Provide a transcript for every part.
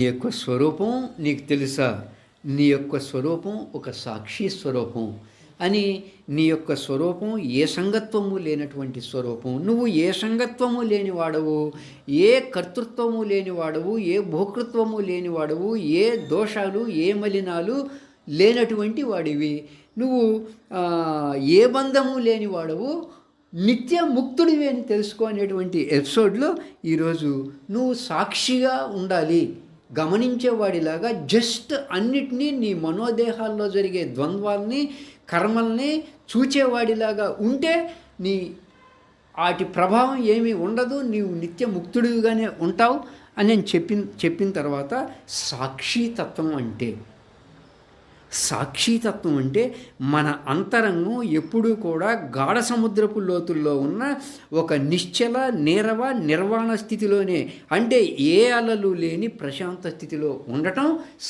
నీ యొక్క స్వరూపం నీకు తెలుసా? నీ యొక్క స్వరూపం ఒక సాక్షి స్వరూపం అని. నీ యొక్క స్వరూపం ఏ సంగత్వము లేనటువంటి స్వరూపం. నువ్వు ఏ సంగత్వము లేనివాడవు, ఏ కర్తృత్వము లేనివాడవు, ఏ భోక్తృత్వము లేనివాడవు, ఏ దోషాలు ఏ మలినాలు లేనటువంటి వాడివి. నువ్వు ఏ బంధము లేనివాడవు, నిత్య ముక్తుడివి అని తెలుసుకో అనేటువంటి ఎపిసోడ్లో ఈరోజు నువ్వు సాక్షిగా ఉండాలి, గమనించేవాడిలాగా జస్ట్ అన్నిటినీ నీ మనోదేహాల్లో జరిగే ద్వంద్వాల్ని కర్మల్ని చూచేవాడిలాగా ఉంటే నీ వాటి ప్రభావం ఏమీ ఉండదు, నీవు నిత్య ముక్తుడిగానే ఉంటావు అని నేను చెప్పిన తర్వాత సాక్షితత్వం అంటే మన అంతరంగం ఎప్పుడూ కూడా గాఢ సముద్రపు లోతుల్లో ఉన్న ఒక నిశ్చల నీరవ నిర్వాణ స్థితిలోనే, అంటే ఏ అలలు లేని ప్రశాంత స్థితిలో ఉండటం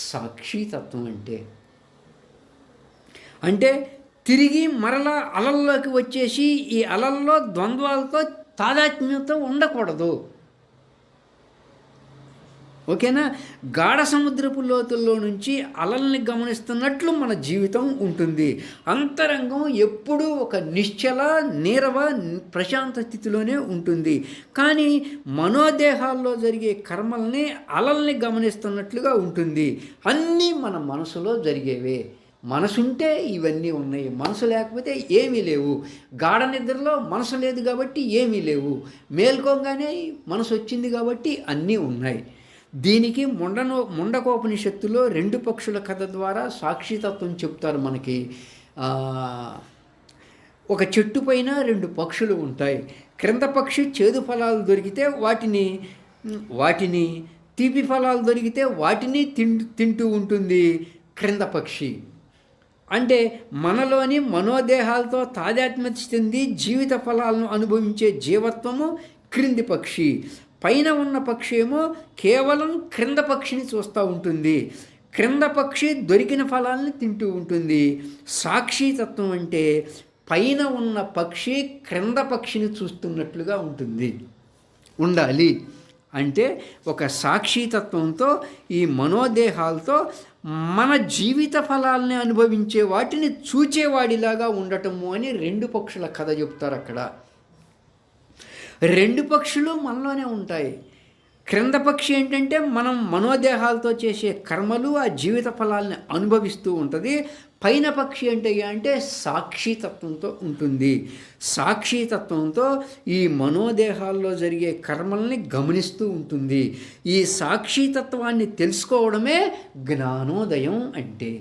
సాక్షితత్వం అంటే తిరిగి మరలా అలల్లోకి వచ్చేసి ఈ అలల్లో ద్వంద్వాలతో తాదాత్మ్యంతో ఉండకూడదు. ఓకేనా? గాఢ సముద్రపు లోతుల్లో నుంచి అలల్ని గమనిస్తున్నట్లు మన జీవితం ఉంటుంది. అంతరంగం ఎప్పుడూ ఒక నిశ్చల నీరవ ప్రశాంత స్థితిలోనే ఉంటుంది. కానీ మనోదేహాల్లో జరిగే కర్మల్ని అలల్ని గమనిస్తున్నట్లుగా ఉంటుంది. అన్నీ మన మనసులో జరిగేవే. మనసుంటే ఇవన్నీ ఉన్నాయి, మనసు లేకపోతే ఏమీ లేవు. గాఢ నిద్రలో మనసు లేదు కాబట్టి ఏమీ లేవు, మేల్కోగానే మనసు వచ్చింది కాబట్టి అన్నీ ఉన్నాయి. దీనికి ముండకోపనిషత్తులో రెండు పక్షుల కథ ద్వారా సాక్షితత్వం చెప్తారు మనకి. ఒక చెట్టు పైన రెండు పక్షులు ఉంటాయి. క్రింద పక్షి చేదు ఫలాలు దొరికితే వాటిని తీపి ఫలాలు దొరికితే వాటిని తింటూ ఉంటుంది క్రింద పక్షి. అంటే మనలోని మనోదేహాలతో తాదాత్మ్యత చెంది జీవిత ఫలాలను అనుభవించే జీవత్వము క్రింది పక్షి. పైన ఉన్న పక్షి ఏమో కేవలం క్రింద పక్షిని చూస్తూ ఉంటుంది. క్రింద పక్షి దొరికిన ఫలాలను తింటూ ఉంటుంది. సాక్షితత్వం అంటే పైన ఉన్న పక్షి క్రింద పక్షిని చూస్తున్నట్లుగా ఉండాలి. అంటే ఒక సాక్షితత్వంతో ఈ మనోదేహాలతో మన జీవిత ఫలాల్ని అనుభవించే వాటిని చూచేవాడిలాగా ఉండటము అని రెండు పక్షుల కథ చెప్తారు అక్కడ. రెండు పక్షులు మనలోనే ఉంటాయి. క్రింద పక్షి ఏంటంటే మనం మనోదేహాలతో చేసే కర్మలు ఆ జీవిత ఫలాల్ని అనుభవిస్తూ ఉంటుంది. పైన పక్షి అంటే సాక్షితత్వంతో ఉంటుంది. సాక్షితత్వంతో ఈ మనోదేహాల్లో జరిగే కర్మల్ని గమనిస్తూ ఉంటుంది. ఈ సాక్షితత్వాన్ని తెలుసుకోవడమే జ్ఞానోదయం అంటే.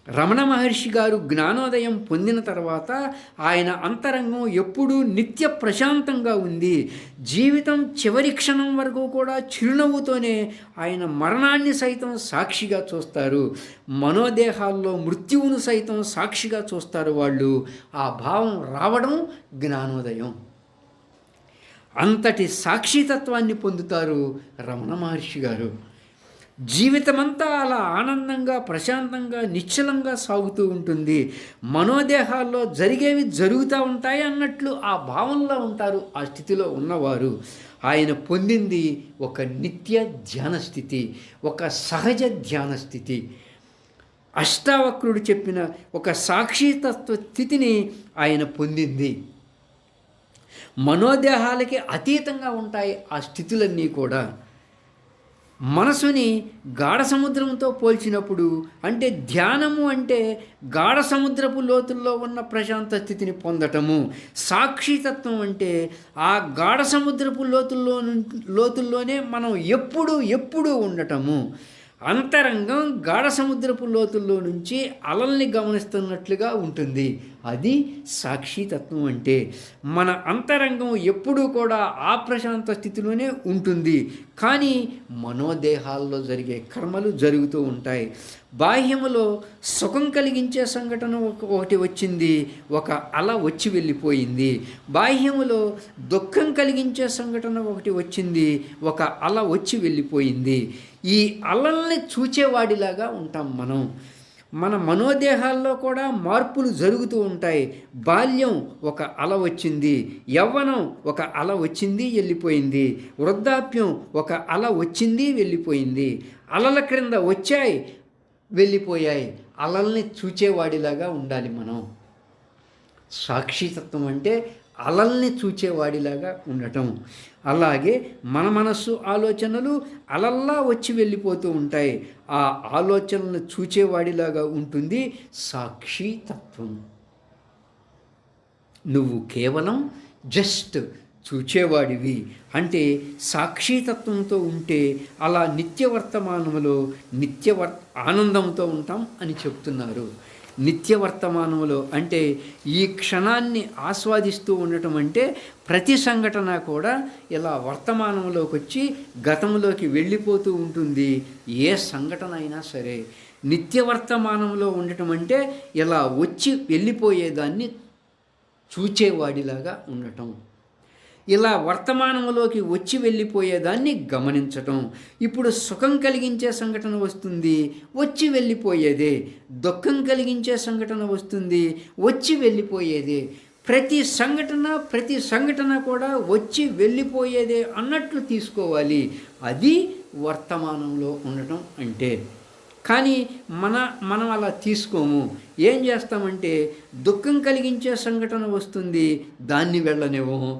రమణ మహర్షి గారు జ్ఞానోదయం పొందిన తర్వాత ఆయన అంతరంగం ఎప్పుడూ నిత్య ప్రశాంతంగా ఉంది. జీవితం చివరి క్షణం వరకు కూడా చిరునవ్వుతోనే ఆయన మరణాన్ని సైతం సాక్షిగా చూస్తారు. మనోదేహాల్లో మృత్యువును సైతం సాక్షిగా చూస్తారు వాళ్ళు. ఆ భావం రావడం జ్ఞానోదయం. అంతటి సాక్షితత్వాన్ని పొందుతారు రమణ మహర్షి గారు. జీవితమంతా అలా ఆనందంగా ప్రశాంతంగా నిశ్చలంగా సాగుతూ ఉంటుంది. మనోదేహాల్లో జరిగేవి జరుగుతూ ఉంటాయి అన్నట్లు ఆ భావంలో ఉంటారు ఆ స్థితిలో ఉన్నవారు. ఆయన పొందింది ఒక నిత్య ధ్యాన స్థితి, ఒక సహజ ధ్యాన స్థితి. అష్టావక్రుడు చెప్పిన ఒక సాక్షితత్వ స్థితిని ఆయన పొందింది. మనోదేహాలకి అతీతంగా ఉంటాయి ఆ స్థితులన్నీ కూడా. మనసుని గాఢ సముద్రంతో పోల్చినప్పుడు, అంటే ధ్యానము అంటే గాఢ సముద్రపు లోతుల్లో ఉన్న ప్రశాంత స్థితిని పొందటము. సాక్షితత్వం అంటే ఆ గాఢ సముద్రపు లోతుల్లోనే మనం ఎప్పుడూ ఉండటము. అంతరంగం గాఢ సముద్రపు లోతుల్లో నుంచి అలల్ని గమనిస్తున్నట్లుగా ఉంటుంది. అది సాక్షితత్వం అంటే. మన అంతరంగం ఎప్పుడూ కూడా ఆ ప్రశాంత స్థితిలోనే ఉంటుంది. కానీ మనోదేహాల్లో జరిగే కర్మలు జరుగుతూ ఉంటాయి. బాహ్యములో సుఖం కలిగించే సంఘటన ఒకటి వచ్చింది, ఒక అల వచ్చి వెళ్ళిపోయింది. బాహ్యములో దుఃఖం కలిగించే సంఘటన ఒకటి వచ్చింది, ఒక అల వచ్చి వెళ్ళిపోయింది. ఈ అలల్ని చూచేవాడిలాగా ఉంటాం మనం. మన మనోదేహాల్లో కూడా మార్పులు జరుగుతూ ఉంటాయి. బాల్యం ఒక అల వచ్చింది, యవ్వనం ఒక అల వచ్చింది వెళ్ళిపోయింది, వృద్ధాప్యం ఒక అల వచ్చింది వెళ్ళిపోయింది. అలల క్రింద వచ్చాయి వెళ్ళిపోయాయి. అలల్ని చూచేవాడిలాగా ఉండాలి మనం. సాక్షితత్వం అంటే అలల్ని చూచేవాడిలాగా ఉండటం. అలాగే మన మనస్సు ఆలోచనలు అలల్లా వచ్చి వెళ్ళిపోతూ ఉంటాయి. ఆ ఆలోచనలను చూచేవాడిలాగా ఉంటుంది సాక్షితత్వం. నువ్వు కేవలం జస్ట్ చూచేవాడివి. అంటే సాక్షితత్వంతో ఉంటే అలా నిత్యవర్తమానంలో ఆనందంతో ఉంటాం అని చెప్తున్నారు. నిత్యవర్తమానంలో అంటే ఈ క్షణాన్ని ఆస్వాదిస్తూ ఉండటం అంటే ప్రతి సంఘటన కూడా ఇలా వర్తమానంలోకి వచ్చి గతంలోకి వెళ్ళిపోతూ ఉంటుంది. ఏ సంఘటన అయినా సరే నిత్యవర్తమానంలో ఉండటం అంటే ఇలా వచ్చి వెళ్ళిపోయేదాన్ని చూచేవాడిలాగా ఉండటం. ఇలా వర్తమానంలోకి వచ్చి వెళ్ళిపోయేదాన్ని గమనించటం. ఇప్పుడు సుఖం కలిగించే సంఘటన వస్తుంది, వచ్చి వెళ్ళిపోయేదే. దుఃఖం కలిగించే సంఘటన వస్తుంది, వచ్చి వెళ్ళిపోయేదే. ప్రతి సంఘటన కూడా వచ్చి వెళ్ళిపోయేదే అన్నట్లు తీసుకోవాలి. అది వర్తమానంలో ఉండటం అంటే. కానీ మనం అలా తీసుకోము. ఏం చేస్తామంటే దుఃఖం కలిగించే సంఘటన వస్తుంది, దాన్ని వెళ్ళనివ్వము.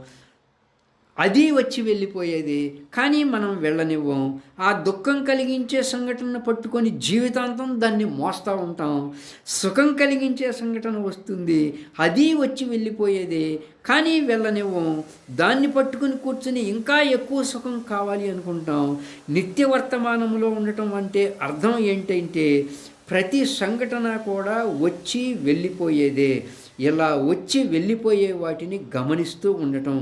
అది వచ్చి వెళ్ళిపోయేది, కానీ మనం వెళ్ళనివ్వం. ఆ దుఃఖం కలిగించే సంఘటన పట్టుకొని జీవితాంతం దాన్ని మోస్తూ ఉంటాం. సుఖం కలిగించే సంఘటన వస్తుంది, అది వచ్చి వెళ్ళిపోయేది, కానీ వెళ్ళనివ్వం. దాన్ని పట్టుకుని కూర్చుని ఇంకా ఎక్కువ సుఖం కావాలి అనుకుంటాం. నిత్యవర్తమానంలో ఉండటం అంటే అర్థం ఏంటంటే ప్రతి సంఘటన కూడా వచ్చి వెళ్ళిపోయేదే. ఇలా వచ్చి వెళ్ళిపోయే వాటిని గమనిస్తూ ఉండటం.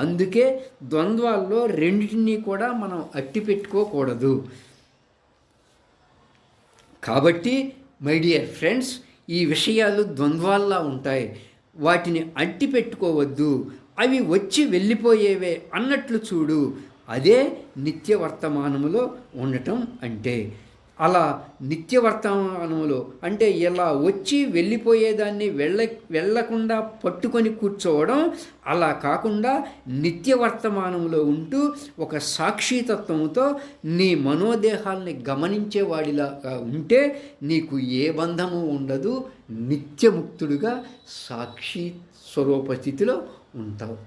అందుకే ద్వంద్వాల్లో రెండింటినీ కూడా మనం అట్టి పెట్టుకోకూడదు. కాబట్టి మై డియర్ ఫ్రెండ్స్, ఈ విషయాలు ద్వంద్వాల్లా ఉంటాయి, వాటిని అట్టి పెట్టుకోవద్దు. అవి వచ్చి వెళ్ళిపోయేవే అన్నట్లు చూడు. అదే నిత్యవర్తమానములో ఉండటం అంటే. అలా నిత్యవర్తమానంలో అంటే ఇలా వచ్చి వెళ్ళిపోయేదాన్ని వెళ్ళకుండా పట్టుకొని కూర్చోవడం. అలా కాకుండా నిత్యవర్తమానంలో ఉంటూ ఒక సాక్షితత్వంతో నీ మనోదేహాల్ని గమనించేవాడిలాగా ఉంటే నీకు ఏ బంధము ఉండదు. నిత్యముక్తుడుగా సాక్షి స్వరూప స్థితిలో ఉంటావు.